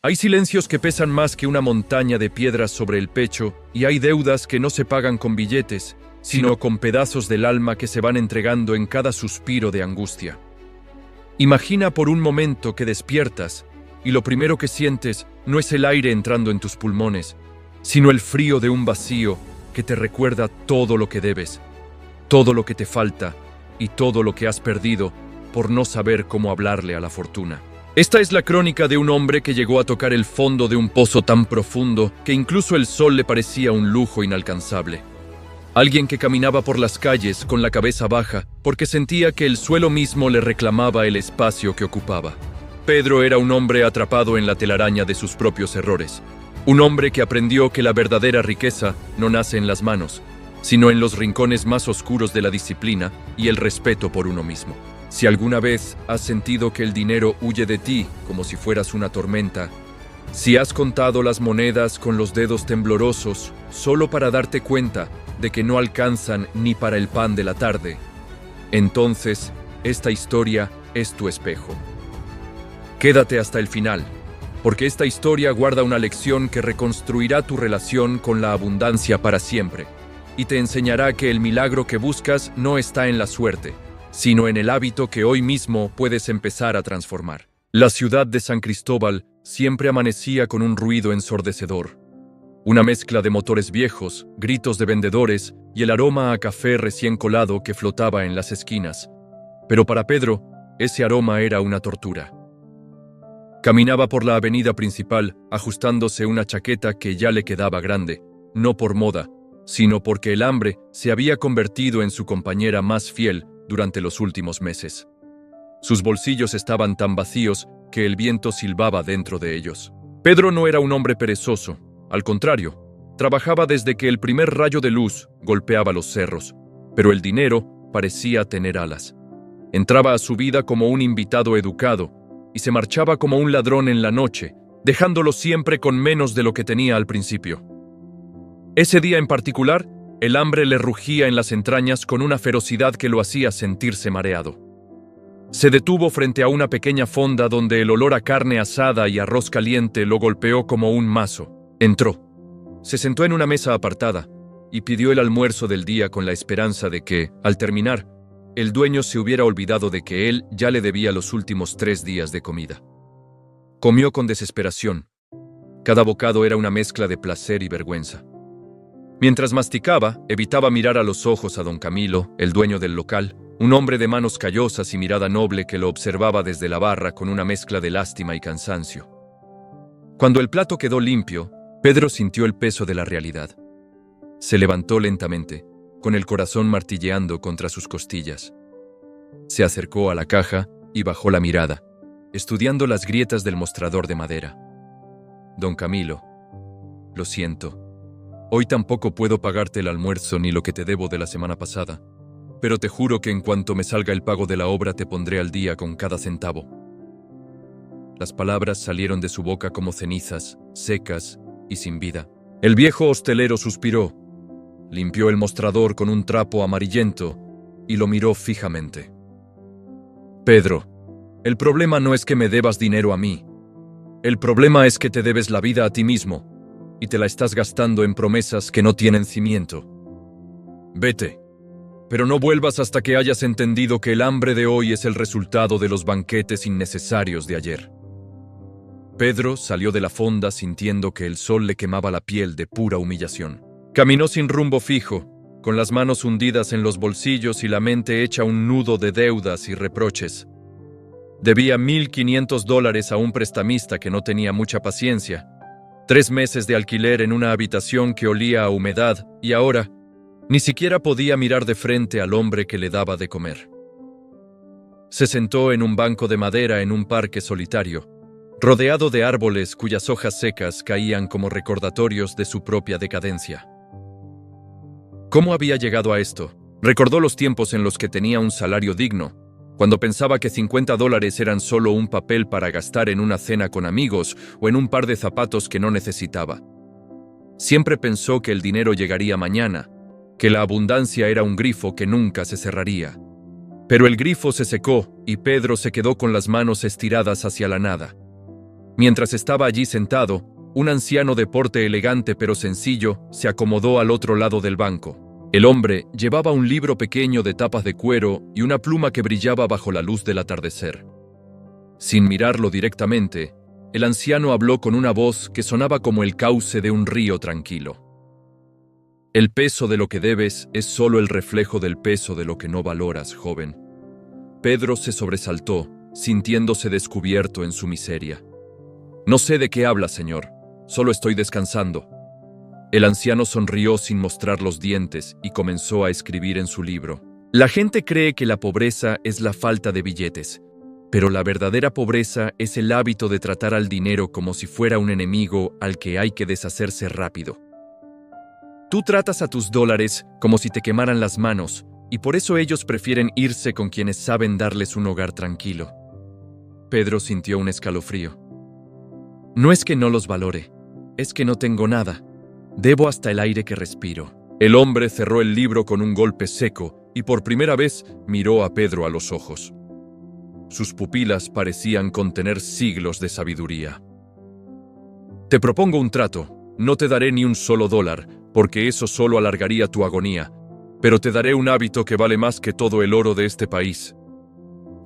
Hay silencios que pesan más que una montaña de piedras sobre el pecho, y hay deudas que no se pagan con billetes, sino con pedazos del alma que se van entregando en cada suspiro de angustia. Imagina por un momento que despiertas, y lo primero que sientes no es el aire entrando en tus pulmones, sino el frío de un vacío que te recuerda todo lo que debes, todo lo que te falta y todo lo que has perdido por no saber cómo hablarle a la fortuna. Esta es la crónica de un hombre que llegó a tocar el fondo de un pozo tan profundo que incluso el sol le parecía un lujo inalcanzable. Alguien que caminaba por las calles con la cabeza baja porque sentía que el suelo mismo le reclamaba el espacio que ocupaba. Pedro era un hombre atrapado en la telaraña de sus propios errores. Un hombre que aprendió que la verdadera riqueza no nace en las manos, sino en los rincones más oscuros de la disciplina y el respeto por uno mismo. Si alguna vez has sentido que el dinero huye de ti como si fueras una tormenta, si has contado las monedas con los dedos temblorosos solo para darte cuenta de que no alcanzan ni para el pan de la tarde, entonces esta historia es tu espejo. Quédate hasta el final, porque esta historia guarda una lección que reconstruirá tu relación con la abundancia para siempre, y te enseñará que el milagro que buscas no está en la suerte, sino en el hábito que hoy mismo puedes empezar a transformar. La ciudad de San Cristóbal siempre amanecía con un ruido ensordecedor. Una mezcla de motores viejos, gritos de vendedores y el aroma a café recién colado que flotaba en las esquinas. Pero para Pedro, ese aroma era una tortura. Caminaba por la avenida principal, ajustándose una chaqueta que ya le quedaba grande, no por moda, sino porque el hambre se había convertido en su compañera más fiel durante los últimos meses. Sus bolsillos estaban tan vacíos que el viento silbaba dentro de ellos. Pedro no era un hombre perezoso, al contrario, trabajaba desde que el primer rayo de luz golpeaba los cerros, pero el dinero parecía tener alas. Entraba a su vida como un invitado educado y se marchaba como un ladrón en la noche, dejándolo siempre con menos de lo que tenía al principio. Ese día en particular, el hambre le rugía en las entrañas con una ferocidad que lo hacía sentirse mareado. Se detuvo frente a una pequeña fonda donde el olor a carne asada y arroz caliente lo golpeó como un mazo. Entró. Se sentó en una mesa apartada y pidió el almuerzo del día con la esperanza de que, al terminar, el dueño se hubiera olvidado de que él ya le debía los últimos 3 días de comida. Comió con desesperación. Cada bocado era una mezcla de placer y vergüenza. Mientras masticaba, evitaba mirar a los ojos a don Camilo, el dueño del local, un hombre de manos callosas y mirada noble que lo observaba desde la barra con una mezcla de lástima y cansancio. Cuando el plato quedó limpio, Pedro sintió el peso de la realidad. Se levantó lentamente, con el corazón martilleando contra sus costillas. Se acercó a la caja y bajó la mirada, estudiando las grietas del mostrador de madera. Don Camilo, lo siento. Hoy tampoco puedo pagarte el almuerzo ni lo que te debo de la semana pasada, pero te juro que en cuanto me salga el pago de la obra te pondré al día con cada centavo. Las palabras salieron de su boca como cenizas, secas y sin vida. El viejo hostelero suspiró, limpió el mostrador con un trapo amarillento y lo miró fijamente. Pedro, el problema no es que me debas dinero a mí. El problema es que te debes la vida a ti mismo y te la estás gastando en promesas que no tienen cimiento. Vete, pero no vuelvas hasta que hayas entendido que el hambre de hoy es el resultado de los banquetes innecesarios de ayer. Pedro salió de la fonda sintiendo que el sol le quemaba la piel de pura humillación. Caminó sin rumbo fijo, con las manos hundidas en los bolsillos y la mente hecha un nudo de deudas y reproches. Debía $1,500 a un prestamista que no tenía mucha paciencia, 3 meses de alquiler en una habitación que olía a humedad y ahora ni siquiera podía mirar de frente al hombre que le daba de comer. Se sentó en un banco de madera en un parque solitario, rodeado de árboles cuyas hojas secas caían como recordatorios de su propia decadencia. ¿Cómo había llegado a esto? Recordó los tiempos en los que tenía un salario digno, cuando pensaba que $50 eran solo un papel para gastar en una cena con amigos o en un par de zapatos que no necesitaba. Siempre pensó que el dinero llegaría mañana, que la abundancia era un grifo que nunca se cerraría. Pero el grifo se secó y Pedro se quedó con las manos estiradas hacia la nada. Mientras estaba allí sentado, un anciano de porte elegante pero sencillo se acomodó al otro lado del banco. El hombre llevaba un libro pequeño de tapas de cuero y una pluma que brillaba bajo la luz del atardecer. Sin mirarlo directamente, el anciano habló con una voz que sonaba como el cauce de un río tranquilo. El peso de lo que debes es solo el reflejo del peso de lo que no valoras, joven. Pedro se sobresaltó, sintiéndose descubierto en su miseria. No sé de qué habla, señor. Solo estoy descansando. El anciano sonrió sin mostrar los dientes y comenzó a escribir en su libro. La gente cree que la pobreza es la falta de billetes, pero la verdadera pobreza es el hábito de tratar al dinero como si fuera un enemigo al que hay que deshacerse rápido. Tú tratas a tus dólares como si te quemaran las manos, y por eso ellos prefieren irse con quienes saben darles un hogar tranquilo. Pedro sintió un escalofrío. No es que no los valore, es que no tengo nada. Debo hasta el aire que respiro. El hombre cerró el libro con un golpe seco y por primera vez miró a Pedro a los ojos. Sus pupilas parecían contener siglos de sabiduría. Te propongo un trato. No te daré ni un solo dólar, porque eso solo alargaría tu agonía, pero te daré un hábito que vale más que todo el oro de este país.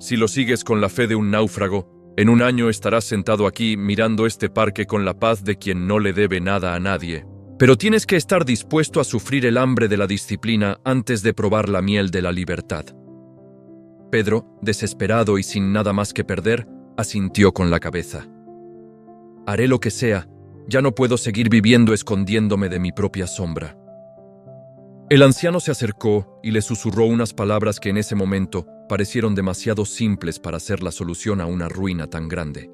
Si lo sigues con la fe de un náufrago, en un año estarás sentado aquí mirando este parque con la paz de quien no le debe nada a nadie. Pero tienes que estar dispuesto a sufrir el hambre de la disciplina antes de probar la miel de la libertad. Pedro, desesperado y sin nada más que perder, asintió con la cabeza. Haré lo que sea, ya no puedo seguir viviendo escondiéndome de mi propia sombra. El anciano se acercó y le susurró unas palabras que en ese momento parecieron demasiado simples para ser la solución a una ruina tan grande.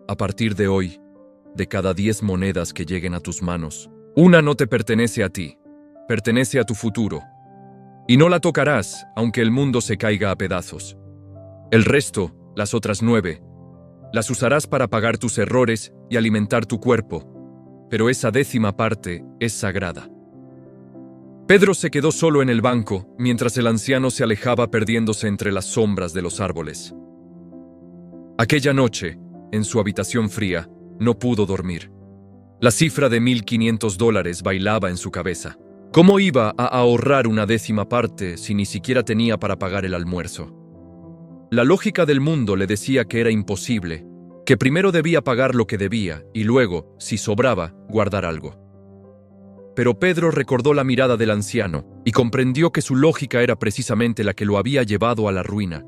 A partir de hoy, de cada 10 monedas que lleguen a tus manos, una no te pertenece a ti, pertenece a tu futuro. Y no la tocarás, aunque el mundo se caiga a pedazos. El resto, las otras 9, las usarás para pagar tus errores y alimentar tu cuerpo, pero esa 10ª parte es sagrada. Pedro se quedó solo en el banco, mientras el anciano se alejaba perdiéndose entre las sombras de los árboles. Aquella noche, en su habitación fría, no pudo dormir. La cifra de $1,500 bailaba en su cabeza. ¿Cómo iba a ahorrar una 10ª parte si ni siquiera tenía para pagar el almuerzo? La lógica del mundo le decía que era imposible, que primero debía pagar lo que debía y luego, si sobraba, guardar algo. Pero Pedro recordó la mirada del anciano y comprendió que su lógica era precisamente la que lo había llevado a la ruina.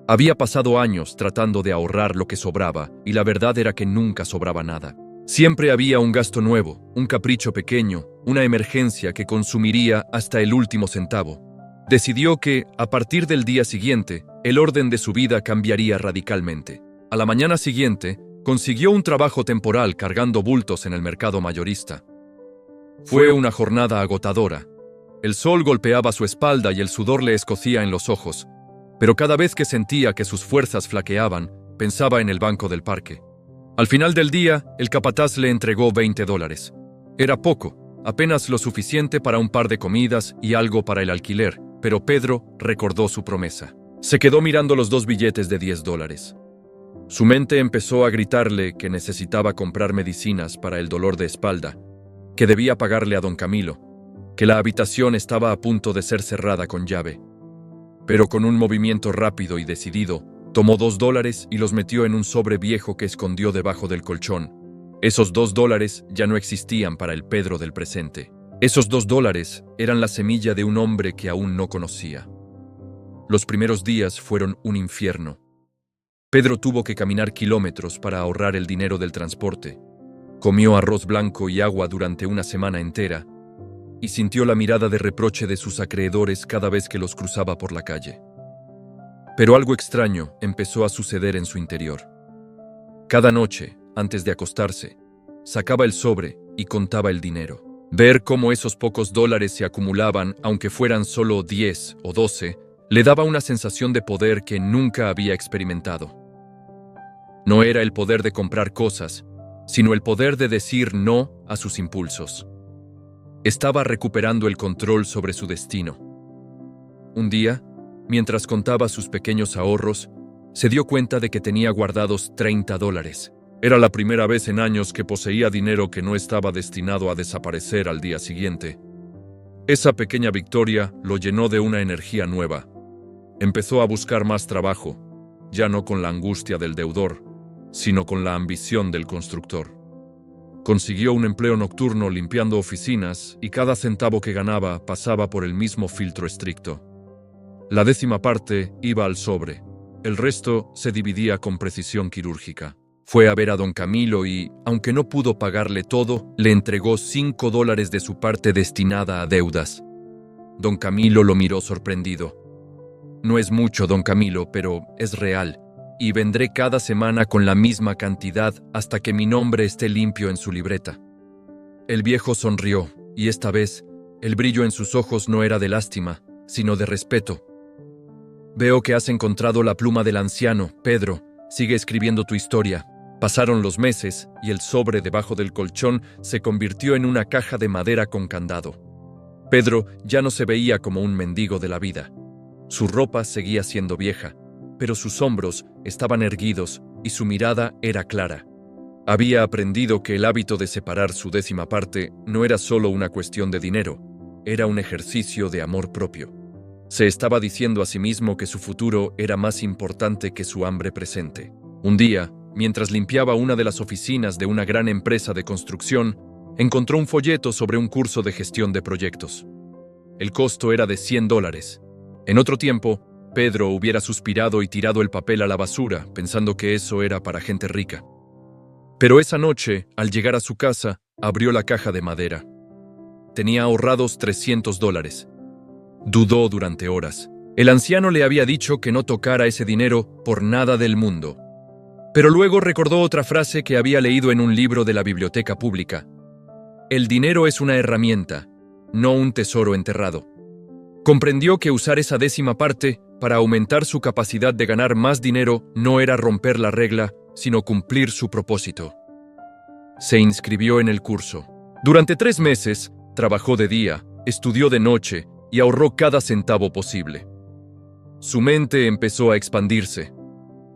Había pasado años tratando de ahorrar lo que sobraba y la verdad era que nunca sobraba nada. Siempre había un gasto nuevo, un capricho pequeño, una emergencia que consumiría hasta el último centavo. Decidió que, a partir del día siguiente, el orden de su vida cambiaría radicalmente. A la mañana siguiente, consiguió un trabajo temporal cargando bultos en el mercado mayorista. Fue una jornada agotadora. El sol golpeaba su espalda y el sudor le escocía en los ojos, pero cada vez que sentía que sus fuerzas flaqueaban, pensaba en el banco del parque. Al final del día, el capataz le entregó $20. Era poco, apenas lo suficiente para un par de comidas y algo para el alquiler, pero Pedro recordó su promesa. Se quedó mirando los 2 billetes de $10. Su mente empezó a gritarle que necesitaba comprar medicinas para el dolor de espalda, que debía pagarle a don Camilo, que la habitación estaba a punto de ser cerrada con llave. Pero con un movimiento rápido y decidido, tomó $2 y los metió en un sobre viejo que escondió debajo del colchón. Esos $2 ya no existían para el Pedro del presente. Esos $2 eran la semilla de un hombre que aún no conocía. Los primeros días fueron un infierno. Pedro tuvo que caminar kilómetros para ahorrar el dinero del transporte. Comió arroz blanco y agua durante una semana entera y sintió la mirada de reproche de sus acreedores cada vez que los cruzaba por la calle. Pero algo extraño empezó a suceder en su interior. Cada noche, antes de acostarse, sacaba el sobre y contaba el dinero. Ver cómo esos pocos dólares se acumulaban, aunque fueran solo 10 o 12, le daba una sensación de poder que nunca había experimentado. No era el poder de comprar cosas, sino el poder de decir no a sus impulsos. Estaba recuperando el control sobre su destino. Un día, mientras contaba sus pequeños ahorros, Se dio cuenta de que tenía guardados $30. Era la primera vez en años que poseía dinero que no estaba destinado a desaparecer al día siguiente. Esa pequeña victoria lo llenó de una energía nueva. Empezó a buscar más trabajo, ya no con la angustia del deudor, sino con la ambición del constructor. Consiguió un empleo nocturno limpiando oficinas y cada centavo que ganaba pasaba por el mismo filtro estricto. La 10ª parte iba al sobre. El resto se dividía con precisión quirúrgica. Fue a ver a don Camilo y, aunque no pudo pagarle todo, le entregó $5 de su parte destinada a deudas. Don Camilo lo miró sorprendido. No es mucho, don Camilo, pero es real, y vendré cada semana con la misma cantidad hasta que mi nombre esté limpio en su libreta. El viejo sonrió, y esta vez, el brillo en sus ojos no era de lástima, sino de respeto. Veo que has encontrado la pluma del anciano, Pedro. Sigue escribiendo tu historia. Pasaron los meses y el sobre debajo del colchón se convirtió en una caja de madera con candado. Pedro ya no se veía como un mendigo de la vida. Su ropa seguía siendo vieja, pero sus hombros estaban erguidos y su mirada era clara. Había aprendido que el hábito de separar su 10ª parte no era solo una cuestión de dinero, era un ejercicio de amor propio. Se estaba diciendo a sí mismo que su futuro era más importante que su hambre presente. Un día, mientras limpiaba una de las oficinas de una gran empresa de construcción, encontró un folleto sobre un curso de gestión de proyectos. El costo era de $100. En otro tiempo, Pedro hubiera suspirado y tirado el papel a la basura, pensando que eso era para gente rica. Pero esa noche, al llegar a su casa, abrió la caja de madera. Tenía ahorrados $300. Dudó durante horas. El anciano le había dicho que no tocara ese dinero por nada del mundo. Pero luego recordó otra frase que había leído en un libro de la biblioteca pública. El dinero es una herramienta, no un tesoro enterrado. Comprendió que usar esa 10ª parte para aumentar su capacidad de ganar más dinero no era romper la regla, sino cumplir su propósito. Se inscribió en el curso. Durante 3 meses, trabajó de día, estudió de noche y ahorró cada centavo posible. Su mente empezó a expandirse.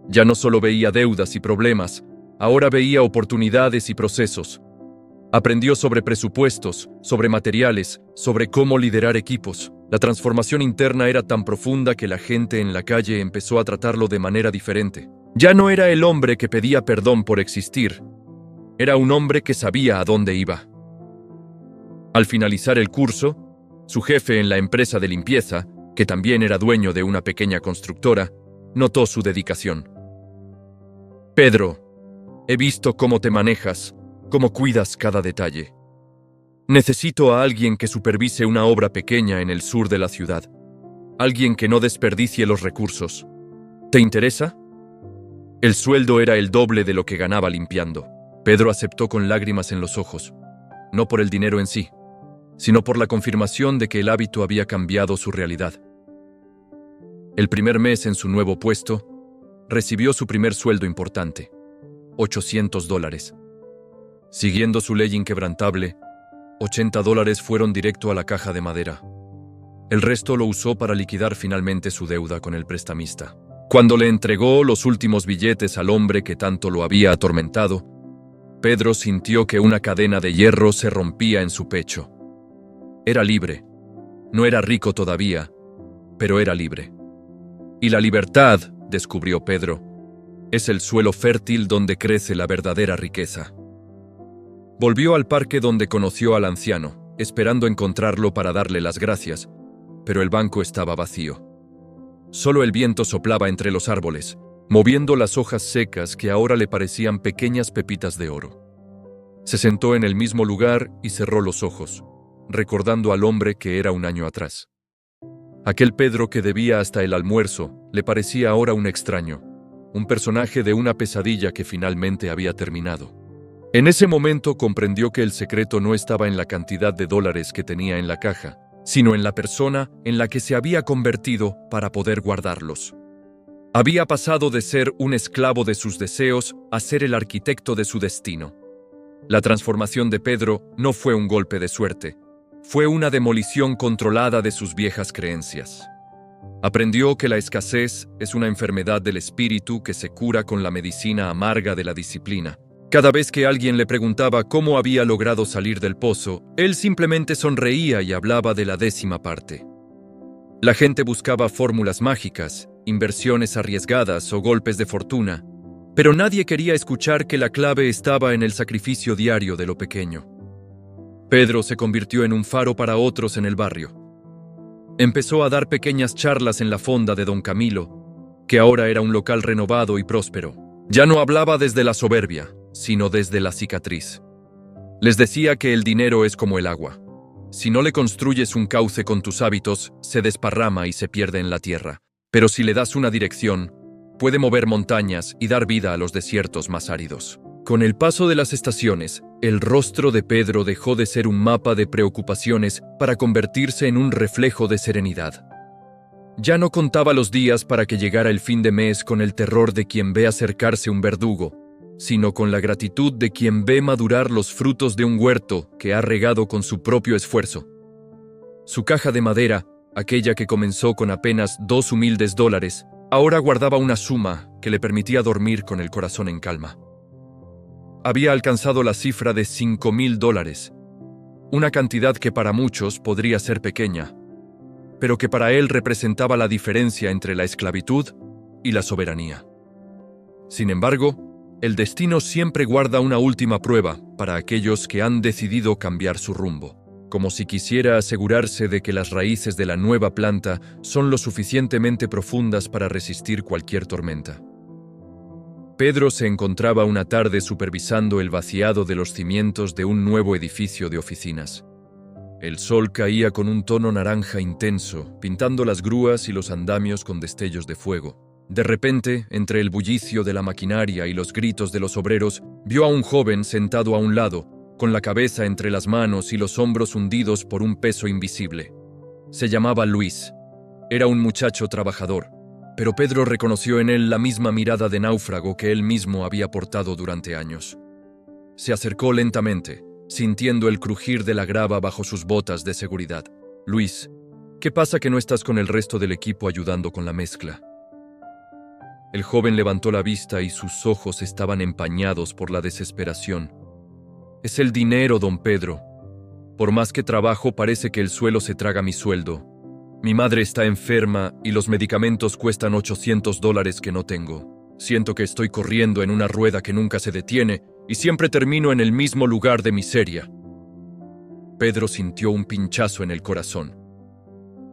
Ya no solo veía deudas y problemas, ahora veía oportunidades y procesos. Aprendió sobre presupuestos, sobre materiales, sobre cómo liderar equipos. La transformación interna era tan profunda que la gente en la calle empezó a tratarlo de manera diferente. Ya no era el hombre que pedía perdón por existir. Era un hombre que sabía a dónde iba. Al finalizar el curso, su jefe en la empresa de limpieza, que también era dueño de una pequeña constructora, notó su dedicación. Pedro, he visto cómo te manejas, cómo cuidas cada detalle. Necesito a alguien que supervise una obra pequeña en el sur de la ciudad. Alguien que no desperdicie los recursos. ¿Te interesa? El sueldo era el doble de lo que ganaba limpiando. Pedro aceptó con lágrimas en los ojos, no por el dinero en sí, sino por la confirmación de que el hábito había cambiado su realidad. El primer mes en su nuevo puesto, recibió su primer sueldo importante, $800. Siguiendo su ley inquebrantable, $80 fueron directo a la caja de madera. El resto lo usó para liquidar finalmente su deuda con el prestamista. Cuando le entregó los últimos billetes al hombre que tanto lo había atormentado, Pedro sintió que una cadena de hierro se rompía en su pecho. Era libre. No era rico todavía, pero era libre. Y la libertad, descubrió Pedro, es el suelo fértil donde crece la verdadera riqueza. Volvió al parque donde conoció al anciano, esperando encontrarlo para darle las gracias, pero el banco estaba vacío. Solo el viento soplaba entre los árboles, moviendo las hojas secas que ahora le parecían pequeñas pepitas de oro. Se sentó en el mismo lugar y cerró los ojos, recordando al hombre que era un año atrás. Aquel Pedro que debía hasta el almuerzo le parecía ahora un extraño, un personaje de una pesadilla que finalmente había terminado. En ese momento comprendió que el secreto no estaba en la cantidad de dólares que tenía en la caja, sino en la persona en la que se había convertido para poder guardarlos. Había pasado de ser un esclavo de sus deseos a ser el arquitecto de su destino. La transformación de Pedro no fue un golpe de suerte, fue una demolición controlada de sus viejas creencias. Aprendió que la escasez es una enfermedad del espíritu que se cura con la medicina amarga de la disciplina. Cada vez que alguien le preguntaba cómo había logrado salir del pozo, él simplemente sonreía y hablaba de la 10ª parte. La gente buscaba fórmulas mágicas, inversiones arriesgadas o golpes de fortuna, pero nadie quería escuchar que la clave estaba en el sacrificio diario de lo pequeño. Pedro se convirtió en un faro para otros en el barrio. Empezó a dar pequeñas charlas en la fonda de Don Camilo, que ahora era un local renovado y próspero. Ya no hablaba desde la soberbia, sino desde la cicatriz. Les decía que el dinero es como el agua. Si no le construyes un cauce con tus hábitos, se desparrama y se pierde en la tierra. Pero si le das una dirección, puede mover montañas y dar vida a los desiertos más áridos. Con el paso de las estaciones, el rostro de Pedro dejó de ser un mapa de preocupaciones para convertirse en un reflejo de serenidad. Ya no contaba los días para que llegara el fin de mes con el terror de quien ve acercarse un verdugo, sino con la gratitud de quien ve madurar los frutos de un huerto que ha regado con su propio esfuerzo. Su caja de madera, aquella que comenzó con apenas $2 humildes, ahora guardaba una suma que le permitía dormir con el corazón en calma. Había alcanzado la cifra de $5,000, una cantidad que para muchos podría ser pequeña, pero que para él representaba la diferencia entre la esclavitud y la soberanía. Sin embargo, el destino siempre guarda una última prueba para aquellos que han decidido cambiar su rumbo, como si quisiera asegurarse de que las raíces de la nueva planta son lo suficientemente profundas para resistir cualquier tormenta. Pedro se encontraba una tarde supervisando el vaciado de los cimientos de un nuevo edificio de oficinas. El sol caía con un tono naranja intenso, pintando las grúas y los andamios con destellos de fuego. De repente, entre el bullicio de la maquinaria y los gritos de los obreros, vio a un joven sentado a un lado, con la cabeza entre las manos y los hombros hundidos por un peso invisible. Se llamaba Luis. Era un muchacho trabajador, pero Pedro reconoció en él la misma mirada de náufrago que él mismo había portado durante años. Se acercó lentamente, sintiendo el crujir de la grava bajo sus botas de seguridad. «Luis, ¿qué pasa que no estás con el resto del equipo ayudando con la mezcla?» El joven levantó la vista y sus ojos estaban empañados por la desesperación. «Es el dinero, don Pedro. Por más que trabajo, parece que el suelo se traga mi sueldo. Mi madre está enferma y los medicamentos cuestan $800 que no tengo. Siento que estoy corriendo en una rueda que nunca se detiene y siempre termino en el mismo lugar de miseria». Pedro sintió un pinchazo en el corazón.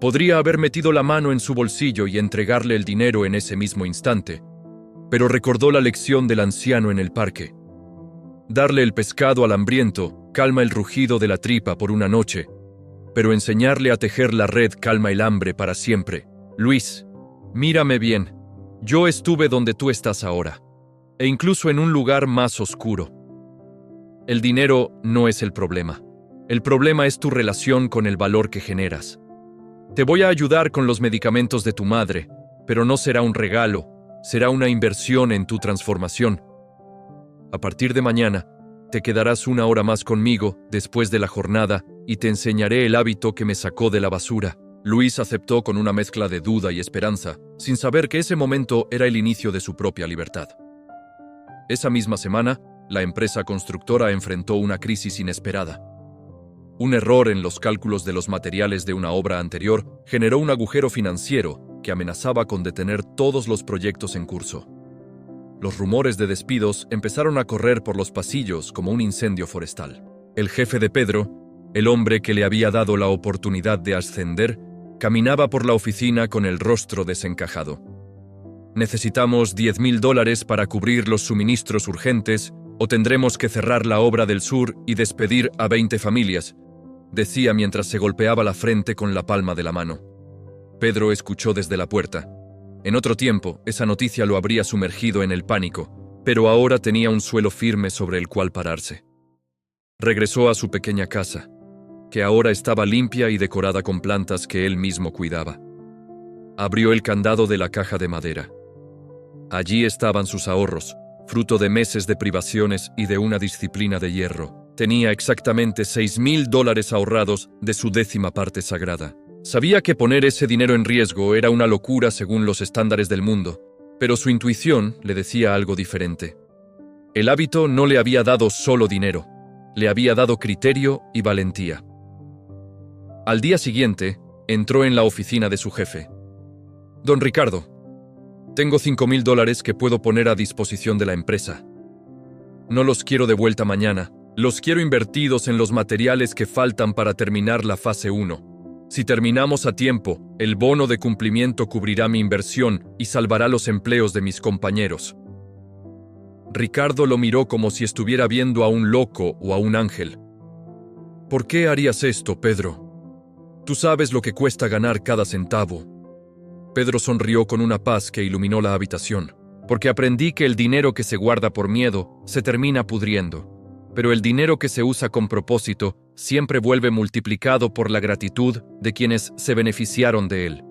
Podría haber metido la mano en su bolsillo y entregarle el dinero en ese mismo instante, pero recordó la lección del anciano en el parque. Darle el pescado al hambriento calma el rugido de la tripa por una noche, pero enseñarle a tejer la red calma el hambre para siempre. «Luis, mírame bien. Yo estuve donde tú estás ahora, e incluso en un lugar más oscuro. El dinero no es el problema. El problema es tu relación con el valor que generas. Te voy a ayudar con los medicamentos de tu madre, pero no será un regalo, será una inversión en tu transformación. A partir de mañana, te quedarás 1 hora más conmigo después de la jornada y te enseñaré el hábito que me sacó de la basura». Luis aceptó con una mezcla de duda y esperanza, sin saber que ese momento era el inicio de su propia libertad. Esa misma semana, la empresa constructora enfrentó una crisis inesperada. Un error en los cálculos de los materiales de una obra anterior generó un agujero financiero que amenazaba con detener todos los proyectos en curso. Los rumores de despidos empezaron a correr por los pasillos como un incendio forestal. El jefe de Pedro, el hombre que le había dado la oportunidad de ascender, caminaba por la oficina con el rostro desencajado. «Necesitamos $10,000 para cubrir los suministros urgentes o tendremos que cerrar la obra del sur y despedir a 20 familias», decía mientras se golpeaba la frente con la palma de la mano. Pedro escuchó desde la puerta. En otro tiempo, esa noticia lo habría sumergido en el pánico, pero ahora tenía un suelo firme sobre el cual pararse. Regresó a su pequeña casa, que ahora estaba limpia y decorada con plantas que él mismo cuidaba. Abrió el candado de la caja de madera. Allí estaban sus ahorros, fruto de meses de privaciones y de una disciplina de hierro. Tenía exactamente $6,000 ahorrados de su 10ª parte sagrada. Sabía que poner ese dinero en riesgo era una locura según los estándares del mundo, pero su intuición le decía algo diferente. El hábito no le había dado solo dinero, le había dado criterio y valentía. Al día siguiente, entró en la oficina de su jefe. «Don Ricardo, tengo $5,000 que puedo poner a disposición de la empresa. No los quiero de vuelta mañana, los quiero invertidos en los materiales que faltan para terminar la fase 1. Si terminamos a tiempo, el bono de cumplimiento cubrirá mi inversión y salvará los empleos de mis compañeros». Ricardo lo miró como si estuviera viendo a un loco o a un ángel. «¿Por qué harías esto, Pedro? Tú sabes lo que cuesta ganar cada centavo». Pedro sonrió con una paz que iluminó la habitación. «Porque aprendí que el dinero que se guarda por miedo se termina pudriendo, pero el dinero que se usa con propósito siempre vuelve multiplicado por la gratitud de quienes se beneficiaron de él».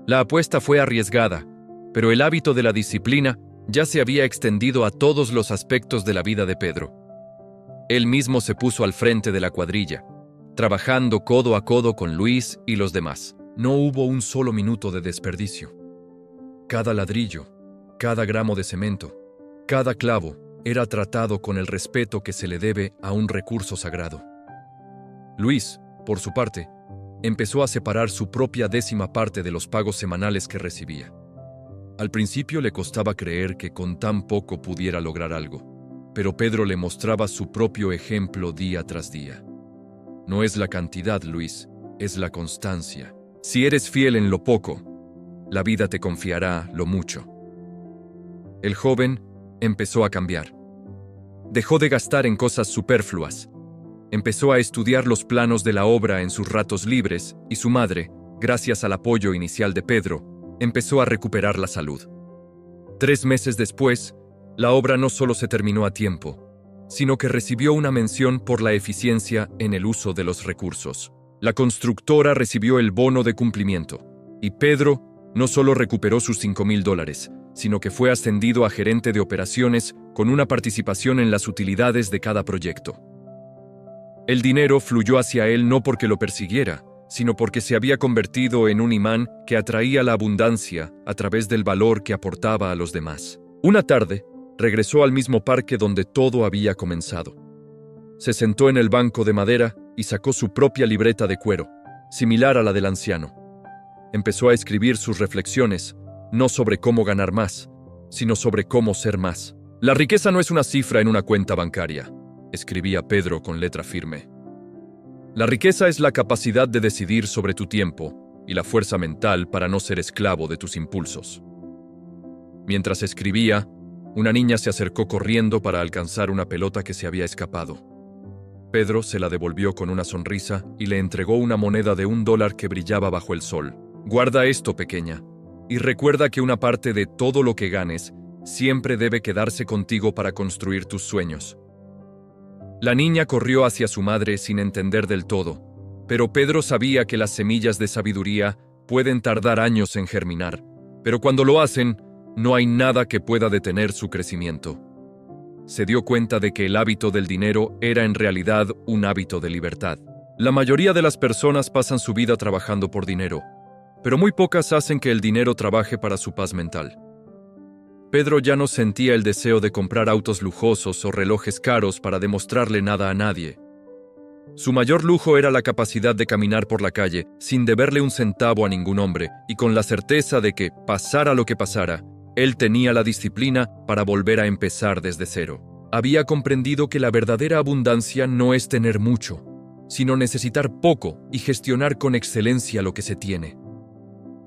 La apuesta fue arriesgada, pero el hábito de la disciplina ya se había extendido a todos los aspectos de la vida de Pedro. Él mismo se puso al frente de la cuadrilla, trabajando codo a codo con Luis y los demás. No hubo un solo minuto de desperdicio. Cada ladrillo, cada gramo de cemento, cada clavo era tratado con el respeto que se le debe a un recurso sagrado. Luis, por su parte, empezó a separar su propia 10ª parte de los pagos semanales que recibía. Al principio le costaba creer que con tan poco pudiera lograr algo, pero Pedro le mostraba su propio ejemplo día tras día. No es la cantidad, Luis, es la constancia. Si eres fiel en lo poco, la vida te confiará lo mucho. El joven empezó a cambiar. Dejó de gastar en cosas superfluas. Empezó a estudiar los planos de la obra en sus ratos libres y su madre, gracias al apoyo inicial de Pedro, empezó a recuperar la salud. 3 meses después, la obra no solo se terminó a tiempo, sino que recibió una mención por la eficiencia en el uso de los recursos. La constructora recibió el bono de cumplimiento, y Pedro no solo recuperó sus $5,000, sino que fue ascendido a gerente de operaciones con una participación en las utilidades de cada proyecto. El dinero fluyó hacia él no porque lo persiguiera, sino porque se había convertido en un imán que atraía la abundancia a través del valor que aportaba a los demás. Una tarde, regresó al mismo parque donde todo había comenzado. Se sentó en el banco de madera y sacó su propia libreta de cuero, similar a la del anciano. Empezó a escribir sus reflexiones, no sobre cómo ganar más, sino sobre cómo ser más. «La riqueza no es una cifra en una cuenta bancaria», escribía Pedro con letra firme. «La riqueza es la capacidad de decidir sobre tu tiempo y la fuerza mental para no ser esclavo de tus impulsos». Mientras escribía, una niña se acercó corriendo para alcanzar una pelota que se había escapado. Pedro se la devolvió con una sonrisa y le entregó una moneda de $1 que brillaba bajo el sol. «Guarda esto, pequeña, y recuerda que una parte de todo lo que ganes siempre debe quedarse contigo para construir tus sueños». La niña corrió hacia su madre sin entender del todo, pero Pedro sabía que las semillas de sabiduría pueden tardar años en germinar, pero cuando lo hacen, no hay nada que pueda detener su crecimiento. Se dio cuenta de que el hábito del dinero era en realidad un hábito de libertad. La mayoría de las personas pasan su vida trabajando por dinero, pero muy pocas hacen que el dinero trabaje para su paz mental. Pedro ya no sentía el deseo de comprar autos lujosos o relojes caros para demostrarle nada a nadie. Su mayor lujo era la capacidad de caminar por la calle sin deberle un centavo a ningún hombre y con la certeza de que, pasara lo que pasara, él tenía la disciplina para volver a empezar desde cero. Había comprendido que la verdadera abundancia no es tener mucho, sino necesitar poco y gestionar con excelencia lo que se tiene.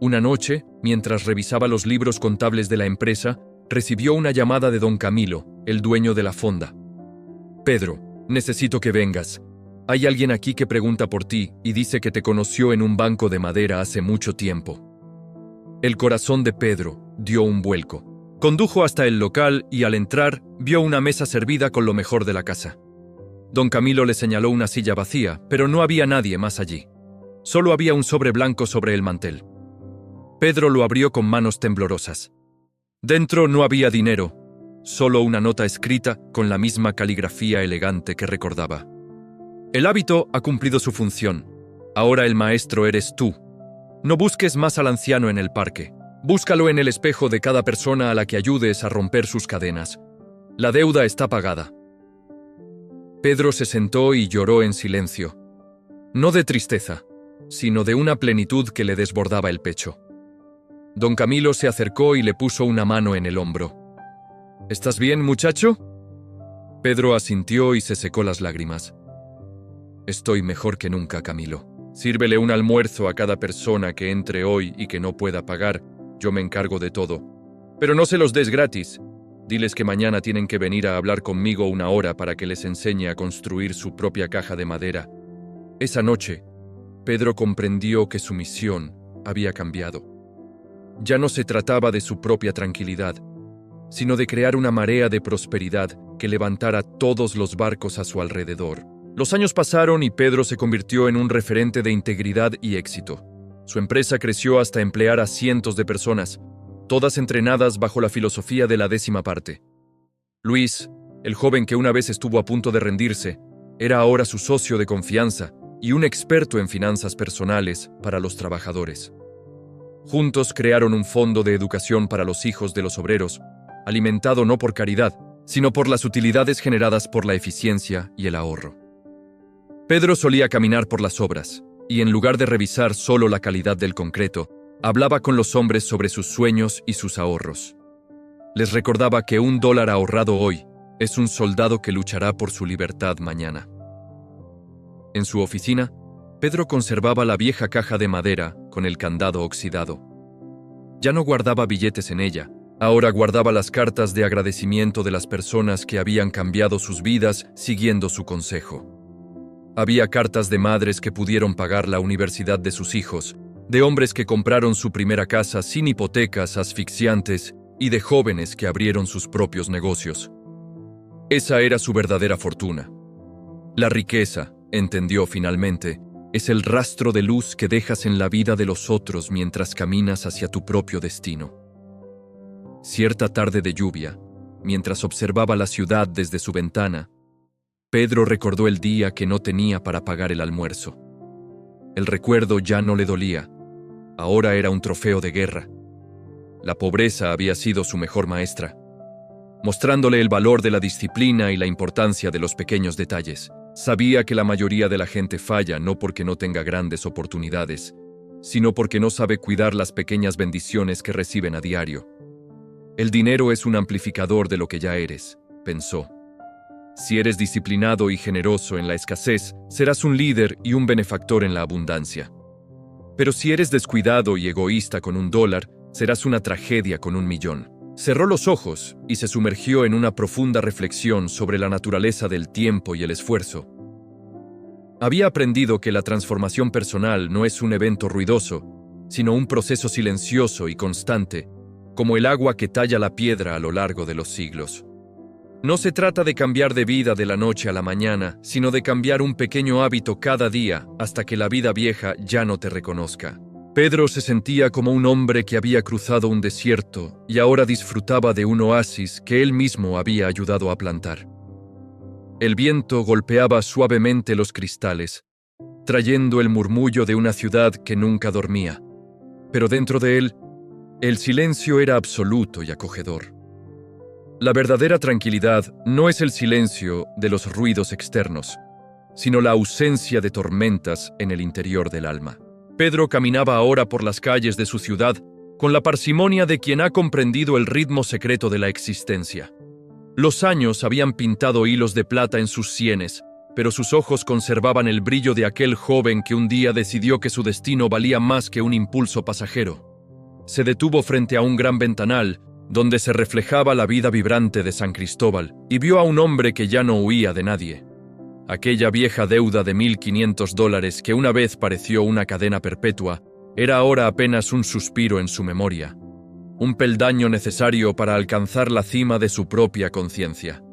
Una noche, mientras revisaba los libros contables de la empresa, recibió una llamada de don Camilo, el dueño de la fonda. «Pedro, necesito que vengas. Hay alguien aquí que pregunta por ti y dice que te conoció en un banco de madera hace mucho tiempo». El corazón de Pedro dio un vuelco. Condujo hasta el local y al entrar vio una mesa servida con lo mejor de la casa. Don Camilo le señaló una silla vacía, pero no había nadie más allí. Solo había un sobre blanco sobre el mantel. Pedro lo abrió con manos temblorosas. Dentro no había dinero, solo una nota escrita con la misma caligrafía elegante que recordaba. «El hábito ha cumplido su función. Ahora el maestro eres tú. No busques más al anciano en el parque. Búscalo en el espejo de cada persona a la que ayudes a romper sus cadenas. La deuda está pagada. Pedro se sentó y lloró en silencio. No de tristeza, sino de una plenitud que le desbordaba el pecho. Don Camilo se acercó y le puso una mano en el hombro. ¿Estás bien, muchacho? Pedro asintió y se secó las lágrimas. Estoy mejor que nunca, Camilo. Sírvele un almuerzo a cada persona que entre hoy y que no pueda pagar. Yo me encargo de todo. Pero no se los des gratis. Diles que mañana tienen que venir a hablar conmigo 1 hora para que les enseñe a construir su propia caja de madera. Esa noche, Pedro comprendió que su misión había cambiado. Ya no se trataba de su propia tranquilidad, sino de crear una marea de prosperidad que levantara todos los barcos a su alrededor. Los años pasaron y Pedro se convirtió en un referente de integridad y éxito. Su empresa creció hasta emplear a cientos de personas, todas entrenadas bajo la filosofía de la 10ª parte. Luis, el joven que una vez estuvo a punto de rendirse, era ahora su socio de confianza y un experto en finanzas personales para los trabajadores. Juntos crearon un fondo de educación para los hijos de los obreros, alimentado no por caridad, sino por las utilidades generadas por la eficiencia y el ahorro. Pedro solía caminar por las obras, y en lugar de revisar solo la calidad del concreto, hablaba con los hombres sobre sus sueños y sus ahorros. Les recordaba que $1 ahorrado hoy es un soldado que luchará por su libertad mañana. En su oficina, Pedro conservaba la vieja caja de madera con el candado oxidado. Ya no guardaba billetes en ella, ahora guardaba las cartas de agradecimiento de las personas que habían cambiado sus vidas siguiendo su consejo. Había cartas de madres que pudieron pagar la universidad de sus hijos, de hombres que compraron su primera casa sin hipotecas asfixiantes y de jóvenes que abrieron sus propios negocios. Esa era su verdadera fortuna. La riqueza, entendió finalmente, es el rastro de luz que dejas en la vida de los otros mientras caminas hacia tu propio destino. Cierta tarde de lluvia, mientras observaba la ciudad desde su ventana, Pedro recordó el día que no tenía para pagar el almuerzo. El recuerdo ya no le dolía, ahora era un trofeo de guerra. La pobreza había sido su mejor maestra, mostrándole el valor de la disciplina y la importancia de los pequeños detalles. Sabía que la mayoría de la gente falla no porque no tenga grandes oportunidades, sino porque no sabe cuidar las pequeñas bendiciones que reciben a diario. El dinero es un amplificador de lo que ya eres, pensó. Si eres disciplinado y generoso en la escasez, serás un líder y un benefactor en la abundancia. Pero si eres descuidado y egoísta con $1, serás una tragedia con 1.000.000. Cerró los ojos y se sumergió en una profunda reflexión sobre la naturaleza del tiempo y el esfuerzo. Había aprendido que la transformación personal no es un evento ruidoso, sino un proceso silencioso y constante, como el agua que talla la piedra a lo largo de los siglos. No se trata de cambiar de vida de la noche a la mañana, sino de cambiar un pequeño hábito cada día hasta que la vida vieja ya no te reconozca. Pedro se sentía como un hombre que había cruzado un desierto y ahora disfrutaba de un oasis que él mismo había ayudado a plantar. El viento golpeaba suavemente los cristales, trayendo el murmullo de una ciudad que nunca dormía. Pero dentro de él, el silencio era absoluto y acogedor. La verdadera tranquilidad no es el silencio de los ruidos externos, sino la ausencia de tormentas en el interior del alma. Pedro caminaba ahora por las calles de su ciudad con la parsimonia de quien ha comprendido el ritmo secreto de la existencia. Los años habían pintado hilos de plata en sus sienes, pero sus ojos conservaban el brillo de aquel joven que un día decidió que su destino valía más que un impulso pasajero. Se detuvo frente a un gran ventanal, donde se reflejaba la vida vibrante de San Cristóbal, y vio a un hombre que ya no huía de nadie. Aquella vieja deuda de $1.500 que una vez pareció una cadena perpetua, era ahora apenas un suspiro en su memoria, un peldaño necesario para alcanzar la cima de su propia conciencia.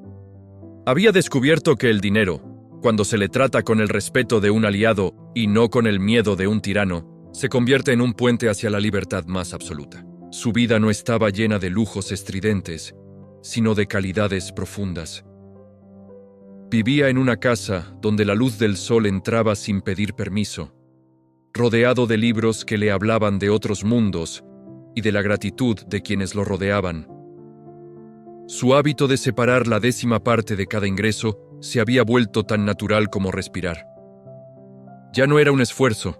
Había descubierto que el dinero, cuando se le trata con el respeto de un aliado y no con el miedo de un tirano, se convierte en un puente hacia la libertad más absoluta. Su vida no estaba llena de lujos estridentes, sino de calidades profundas. Vivía en una casa donde la luz del sol entraba sin pedir permiso, rodeado de libros que le hablaban de otros mundos y de la gratitud de quienes lo rodeaban. Su hábito de separar la 10ª parte de cada ingreso se había vuelto tan natural como respirar. Ya no era un esfuerzo,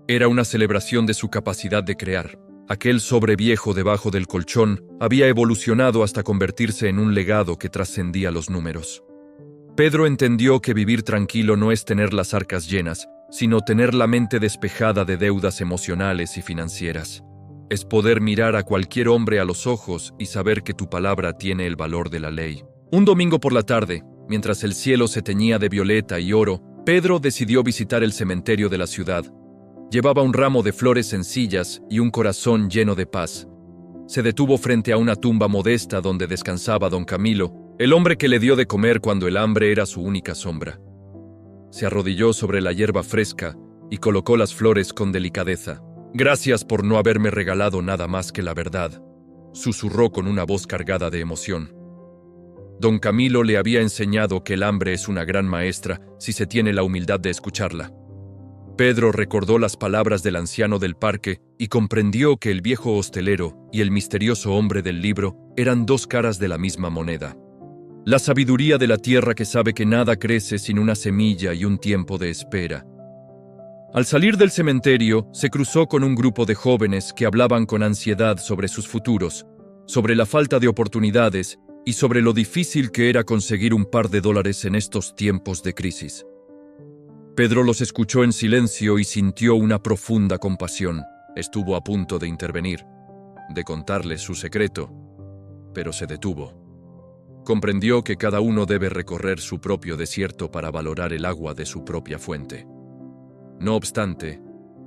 era una celebración de su capacidad de crear. Aquel sobre viejo debajo del colchón había evolucionado hasta convertirse en un legado que trascendía los números. Pedro entendió que vivir tranquilo no es tener las arcas llenas, sino tener la mente despejada de deudas emocionales y financieras. Es poder mirar a cualquier hombre a los ojos y saber que tu palabra tiene el valor de la ley. Un domingo por la tarde, mientras el cielo se teñía de violeta y oro, Pedro decidió visitar el cementerio de la ciudad. Llevaba un ramo de flores sencillas y un corazón lleno de paz. Se detuvo frente a una tumba modesta donde descansaba don Camilo, el hombre que le dio de comer cuando el hambre era su única sombra. Se arrodilló sobre la hierba fresca y colocó las flores con delicadeza. «Gracias por no haberme regalado nada más que la verdad», susurró con una voz cargada de emoción. Don Camilo le había enseñado que el hambre es una gran maestra si se tiene la humildad de escucharla. Pedro recordó las palabras del anciano del parque y comprendió que el viejo hostelero y el misterioso hombre del libro eran dos caras de la misma moneda. La sabiduría de la tierra que sabe que nada crece sin una semilla y un tiempo de espera. Al salir del cementerio, se cruzó con un grupo de jóvenes que hablaban con ansiedad sobre sus futuros, sobre la falta de oportunidades y sobre lo difícil que era conseguir un par de dólares en estos tiempos de crisis. Pedro los escuchó en silencio y sintió una profunda compasión. Estuvo a punto de intervenir, de contarles su secreto, pero se detuvo. Comprendió que cada uno debe recorrer su propio desierto para valorar el agua de su propia fuente. No obstante,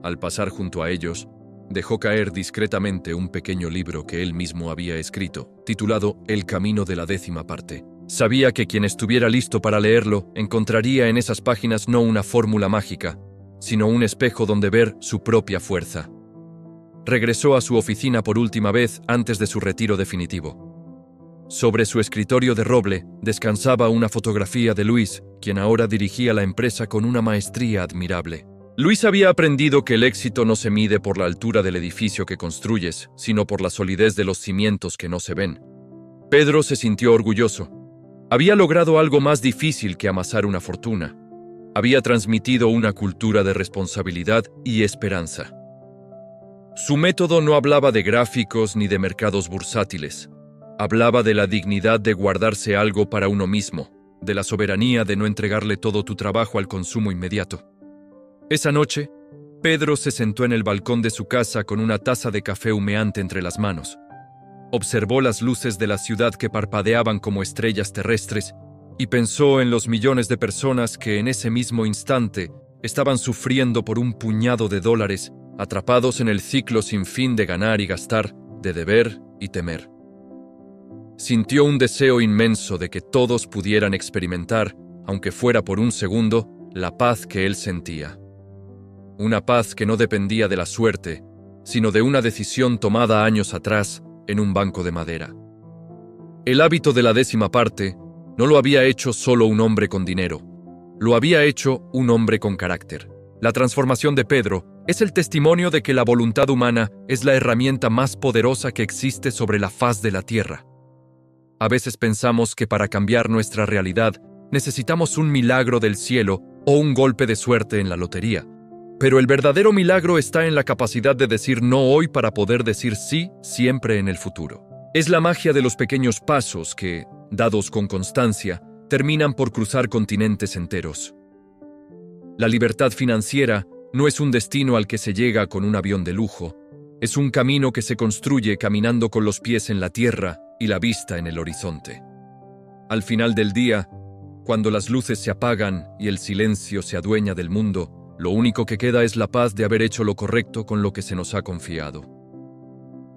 al pasar junto a ellos, dejó caer discretamente un pequeño libro que él mismo había escrito, titulado El camino de la 10ª parte. Sabía que quien estuviera listo para leerlo encontraría en esas páginas no una fórmula mágica, sino un espejo donde ver su propia fuerza. Regresó a su oficina por última vez antes de su retiro definitivo. Sobre su escritorio de roble descansaba una fotografía de Luis, quien ahora dirigía la empresa con una maestría admirable. Luis había aprendido que el éxito no se mide por la altura del edificio que construyes, sino por la solidez de los cimientos que no se ven. Pedro se sintió orgulloso. Había logrado algo más difícil que amasar una fortuna. Había transmitido una cultura de responsabilidad y esperanza. Su método no hablaba de gráficos ni de mercados bursátiles. Hablaba de la dignidad de guardarse algo para uno mismo, de la soberanía de no entregarle todo tu trabajo al consumo inmediato. Esa noche, Pedro se sentó en el balcón de su casa con una taza de café humeante entre las manos. Observó las luces de la ciudad que parpadeaban como estrellas terrestres y pensó en los millones de personas que en ese mismo instante estaban sufriendo por un puñado de dólares, atrapados en el ciclo sin fin de ganar y gastar, de deber y temer. Sintió un deseo inmenso de que todos pudieran experimentar, aunque fuera por un segundo, la paz que él sentía. Una paz que no dependía de la suerte, sino de una decisión tomada años atrás en un banco de madera. El hábito de la 10ª parte no lo había hecho solo un hombre con dinero, lo había hecho un hombre con carácter. La transformación de Pedro es el testimonio de que la voluntad humana es la herramienta más poderosa que existe sobre la faz de la tierra. A veces pensamos que para cambiar nuestra realidad necesitamos un milagro del cielo o un golpe de suerte en la lotería. Pero el verdadero milagro está en la capacidad de decir no hoy para poder decir sí siempre en el futuro. Es la magia de los pequeños pasos que, dados con constancia, terminan por cruzar continentes enteros. La libertad financiera no es un destino al que se llega con un avión de lujo. Es un camino que se construye caminando con los pies en la tierra y la vista en el horizonte. Al final del día, cuando las luces se apagan y el silencio se adueña del mundo, lo único que queda es la paz de haber hecho lo correcto con lo que se nos ha confiado.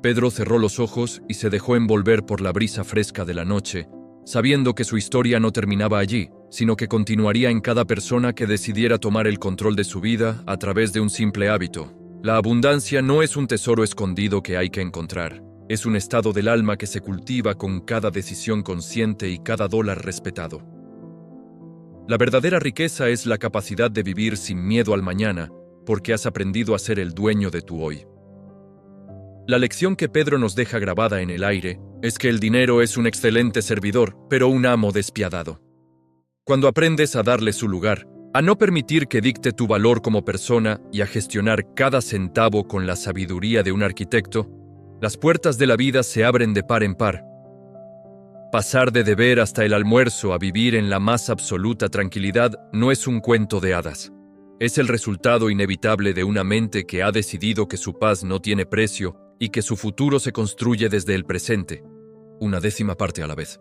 Pedro cerró los ojos y se dejó envolver por la brisa fresca de la noche, sabiendo que su historia no terminaba allí, sino que continuaría en cada persona que decidiera tomar el control de su vida a través de un simple hábito. La abundancia no es un tesoro escondido que hay que encontrar, es un estado del alma que se cultiva con cada decisión consciente y cada dólar respetado. La verdadera riqueza es la capacidad de vivir sin miedo al mañana, porque has aprendido a ser el dueño de tu hoy. La lección que Pedro nos deja grabada en el aire es que el dinero es un excelente servidor, pero un amo despiadado. Cuando aprendes a darle su lugar, a no permitir que dicte tu valor como persona y a gestionar cada centavo con la sabiduría de un arquitecto, las puertas de la vida se abren de par en par. Pasar de deber hasta el almuerzo a vivir en la más absoluta tranquilidad no es un cuento de hadas. Es el resultado inevitable de una mente que ha decidido que su paz no tiene precio y que su futuro se construye desde el presente, una décima parte a la vez.